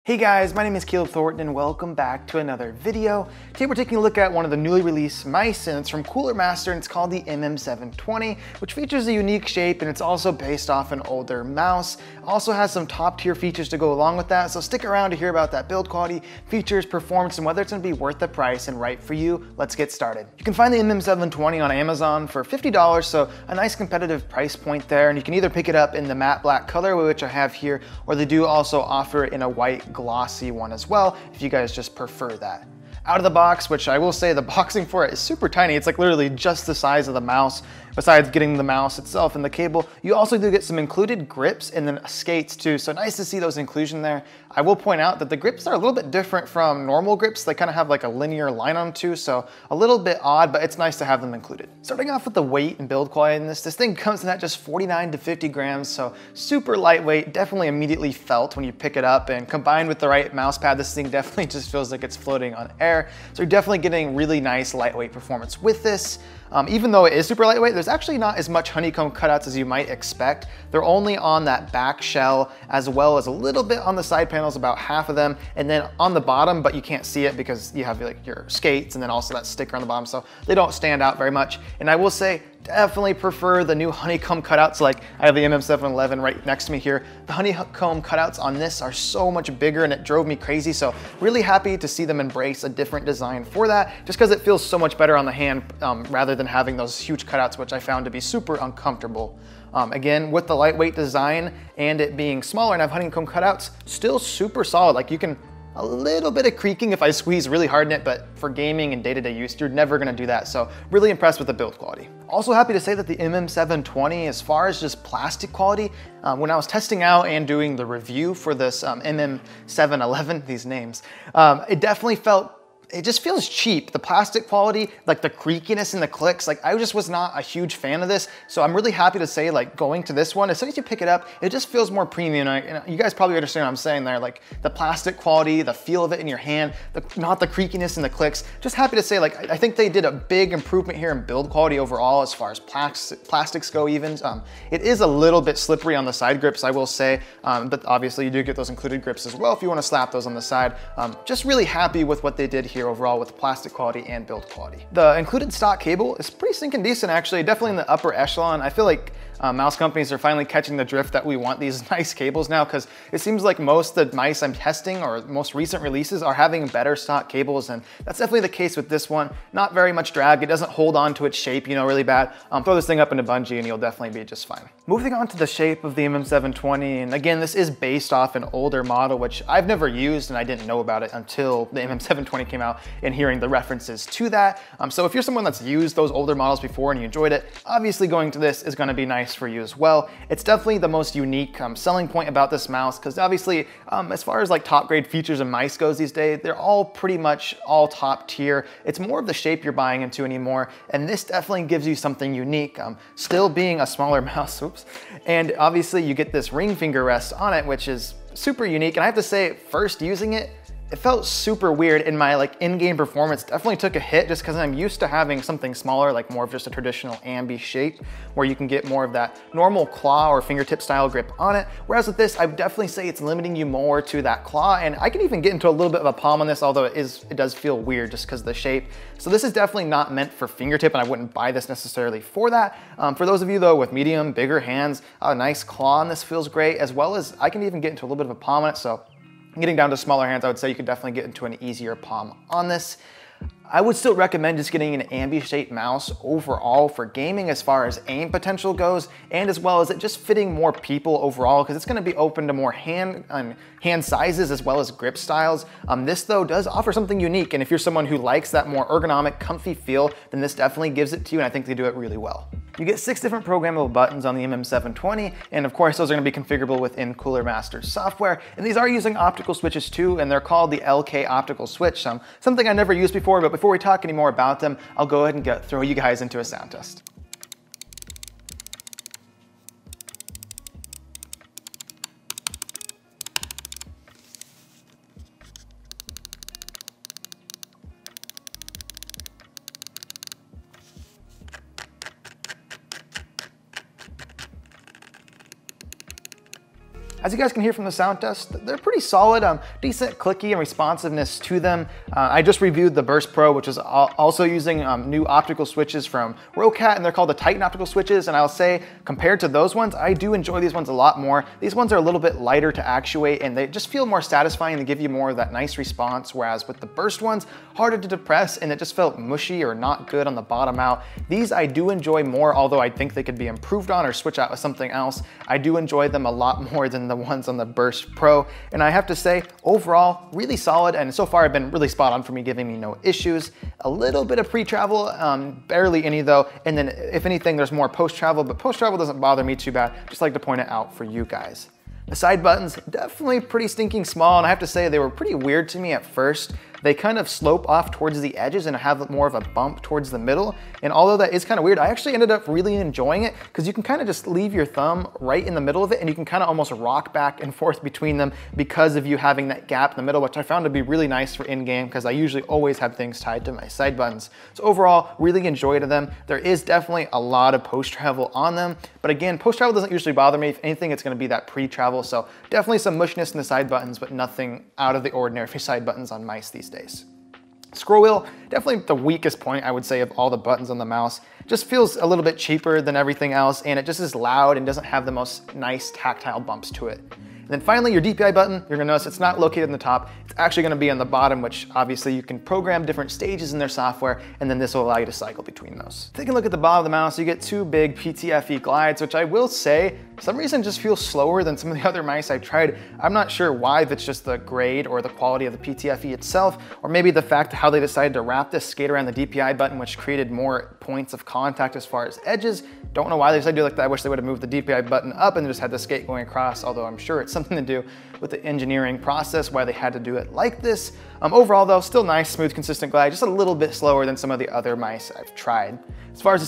Hey guys, my name is Thornton and welcome back to another video. Today we're taking a look at one of the newly released mice, and it's from Cooler Master and it's called the MM720, which features a unique shape and it's also based off an older mouse. Also has some top tier features to go along with that, so stick around to hear about that build quality, features, performance, and whether it's going to be worth the price and right for you. Let's get started. You can find the MM720 on Amazon for $50, so a nice competitive price point there, and you can either pick it up in the matte black color, which I have here, or they do also offer it in a white glossy one as well, if you guys just prefer that. Out of the box, which I will say the boxing for it is super tiny, it's like literally just the size of the mouse. Besides getting the mouse itself and the cable, you also do get some included grips and then skates too, so nice to see those inclusion there. I will point out that the grips are a little bit different from normal grips. They kind of have like a linear line on them too, so a little bit odd, but it's nice to have them included. Starting off with the weight and build quality in this thing comes in at just 49 to 50 grams, so super lightweight, definitely immediately felt when you pick it up, and combined with the right mouse pad, this thing definitely just feels like it's floating on air. So you're definitely getting really nice lightweight performance with this. Even though it is super lightweight, there's actually not as much honeycomb cutouts as you might expect. They're only on that back shell, as well as a little bit on the side panels, about half of them, and then on the bottom, but you can't see it because you have like your skates and then also that sticker on the bottom, so they don't stand out very much. And I will say, definitely prefer the new honeycomb cutouts. Like I have the MM711 right next to me here. The honeycomb cutouts on this are so much bigger and it drove me crazy. So really happy to see them embrace a different design for that, just because it feels so much better on the hand rather than having those huge cutouts, which I found to be super uncomfortable. Again, with the lightweight design and it being smaller and have honeycomb cutouts, still super solid. Like you can, a little bit of creaking if I squeeze really hard in it, but for gaming and day-to-day use, you're never gonna do that. So really impressed with the build quality. Also happy to say that the MM720, as far as just plastic quality, when I was testing out and doing the review for this MM711, these names, it definitely felt, it just feels cheap. The plastic quality, like the creakiness and the clicks, like I just was not a huge fan of this. So I'm really happy to say, like going to this one, as soon as you pick it up, it just feels more premium. And you guys probably understand what I'm saying there, like the plastic quality, the feel of it in your hand, not the creakiness and the clicks. Just happy to say, like, I think they did a big improvement here in build quality overall as far as plastics go even. It is a little bit slippery on the side grips, I will say, but obviously you do get those included grips as well if you want to slap those on the side. Just really happy with what they did here overall with plastic quality and build quality. The included stock cable is pretty stinking decent actually, definitely in the upper echelon. I feel like mouse companies are finally catching the drift that we want these nice cables now, because it seems like most of the mice I'm testing or most recent releases are having better stock cables, and that's definitely the case with this one. Not very much drag, it doesn't hold on to its shape, you know, really bad. Throw this thing up into bungee and you'll definitely be just fine. Moving on to the shape of the MM720, and again, this is based off an older model, which I've never used and I didn't know about it until the MM720 came out and hearing the references to that. So if you're someone that's used those older models before and you enjoyed it, obviously going to this is gonna be nice for you as well. It's definitely the most unique selling point about this mouse, because obviously as far as like top grade features and mice goes these days, they're all pretty much all top tier. It's more of the shape you're buying into anymore, and this definitely gives you something unique, still being a smaller mouse, oops. And obviously you get this ring finger rest on it, which is super unique, and I have to say, first using it, it felt super weird in my like in-game performance. Definitely took a hit just because I'm used to having something smaller, like more of just a traditional ambi shape, where you can get more of that normal claw or fingertip style grip on it. Whereas with this, I would definitely say it's limiting you more to that claw, and I can even get into a little bit of a palm on this, although it does feel weird just because of the shape. So this is definitely not meant for fingertip, and I wouldn't buy this necessarily for that. For those of you though with medium, bigger hands, a nice claw on this feels great, as well as I can even get into a little bit of a palm on it. So getting down to smaller hands, I would say you could definitely get into an easier palm on this. I would still recommend just getting an ambi-shaped mouse overall for gaming as far as aim potential goes, and as well as it just fitting more people overall, because it's going to be open to more hand sizes as well as grip styles. This though does offer something unique, and if you're someone who likes that more ergonomic, comfy feel, then this definitely gives it to you, and I think they do it really well. You get 6 different programmable buttons on the MM720, and of course those are going to be configurable within Cooler Master software, and these are using optical switches too, and they're called the LK optical switch, something I never used before, but before we talk any more about them, I'll go ahead and throw you guys into a sound test. As you guys can hear from the sound test, they're pretty solid, decent clicky and responsiveness to them. I just reviewed the Burst Pro, which is also using new optical switches from Rocat, and they're called the Titan optical switches, and I'll say compared to those ones, I do enjoy these ones a lot more. These ones are a little bit lighter to actuate, and they just feel more satisfying. They give you more of that nice response, whereas with the Burst ones, harder to depress, and it just felt mushy or not good on the bottom out. These I do enjoy more, although I think they could be improved on or switch out with something else. I do enjoy them a lot more than the ones on the Burst Pro, and I have to say, overall, really solid, and so far have been really spot on for me, giving me no issues. A little bit of pre-travel, barely any though, and then if anything, there's more post-travel, but post-travel doesn't bother me too bad. Just like to point it out for you guys. The side buttons, definitely pretty stinking small, and I have to say they were pretty weird to me at first. They kind of slope off towards the edges and have more of a bump towards the middle. And although that is kind of weird, I actually ended up really enjoying it because you can kind of just leave your thumb right in the middle of it and you can kind of almost rock back and forth between them because of you having that gap in the middle, which I found to be really nice for in-game because I usually always have things tied to my side buttons. So overall, really enjoyed them. There is definitely a lot of post-travel on them, but again, post-travel doesn't usually bother me. If anything, it's going to be that pre-travel. So definitely some mushiness in the side buttons, but nothing out of the ordinary for side buttons on mice these days. Scroll wheel, definitely the weakest point, I would say, of all the buttons on the mouse. Just feels a little bit cheaper than everything else, and it just is loud and doesn't have the most nice tactile bumps to it. And then finally, your DPI button, you're gonna notice it's not located in the top. It's actually gonna be on the bottom, which obviously you can program different stages in their software, and then this will allow you to cycle between those. Taking a look at the bottom of the mouse, you get two big Ptfe Glides, which I will say, for some reason just feels slower than some of the other mice I've tried. I'm not sure why, if it's just the grade or the quality of the Ptfe itself, or maybe the fact how they decided to wrap this skate around the DPI button, which created more points of contact as far as edges. Don't know why they decided to do like that. I wish they would have moved the DPI button up and just had the skate going across, although I'm sure it's something to do with the engineering process, why they had to do it like this. Overall though, still nice, smooth, consistent glide, just a little bit slower than some of the other mice I've tried. As far as the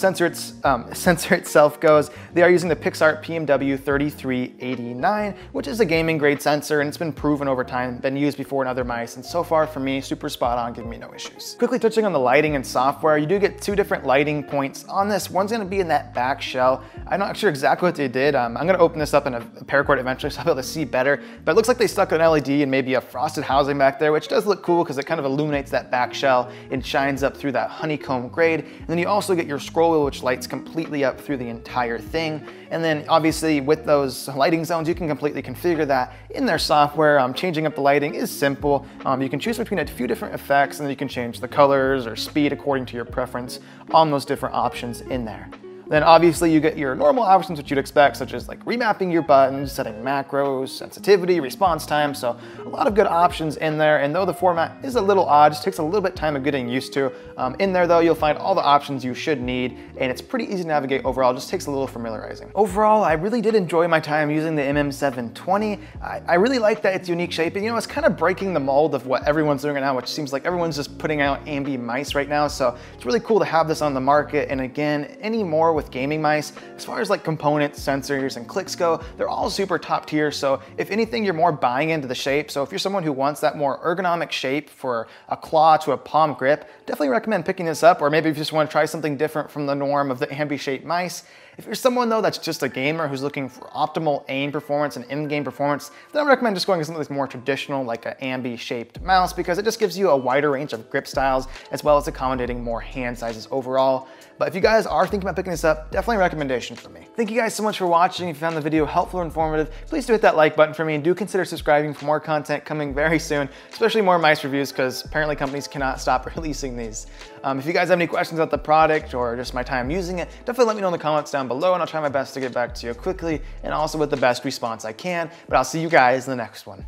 sensor itself goes, they are using the PixArt PMW3389, which is a gaming grade sensor, and it's been proven over time, been used before in other mice, and so far for me, super spot on, giving me no issues. Quickly touching on the lighting and software, you do get two different lighting points on this. One's gonna be in that back shell. I'm not sure exactly what they did. I'm gonna open this up in a paracord eventually so I'll be able to see better, but it looks like they stuck an LED and maybe a frosted housing back there, which does look cool because it kind of illuminates that back shell and shines up through that honeycomb grade. And then you also get your scroll wheel, which lights completely up through the entire thing. And then obviously with those lighting zones, you can completely configure that in their software. Changing up the lighting is simple. You can choose between a few different effects, and then you can change the colors or speed according to your preference on those different options in there. Then obviously you get your normal options which you'd expect, such as like remapping your buttons, setting macros, sensitivity, response time. So a lot of good options in there. And though the format is a little odd, just takes a little bit of time of getting used to. In there though, you'll find all the options you should need, and it's pretty easy to navigate overall. It just takes a little familiarizing. Overall, I really did enjoy my time using the MM720. I really like that it's unique shape, and you know, it's kind of breaking the mold of what everyone's doing right now, which seems like everyone's just putting out ambi mice right now. So it's really cool to have this on the market. And again, any more with gaming mice, as far as like components, sensors, and clicks go, they're all super top tier. So if anything, you're more buying into the shape. So if you're someone who wants that more ergonomic shape for a claw to a palm grip, definitely recommend picking this up. Or maybe if you just want to try something different from the norm of the ambi-shaped mice. If you're someone though that's just a gamer who's looking for optimal aim performance and in-game performance, then I recommend just going with something that's more traditional, like an ambi-shaped mouse, because it just gives you a wider range of grip styles as well as accommodating more hand sizes overall. But if you guys are thinking about picking this up, definitely a recommendation for me. Thank you guys so much for watching. If you found the video helpful or informative, please do hit that like button for me, and do consider subscribing for more content coming very soon, especially more mice reviews, because apparently companies cannot stop releasing these. If you guys have any questions about the product or just my time using it, definitely let me know in the comments down below, and I'll try my best to get back to you quickly and also with the best response I can. But I'll see you guys in the next one.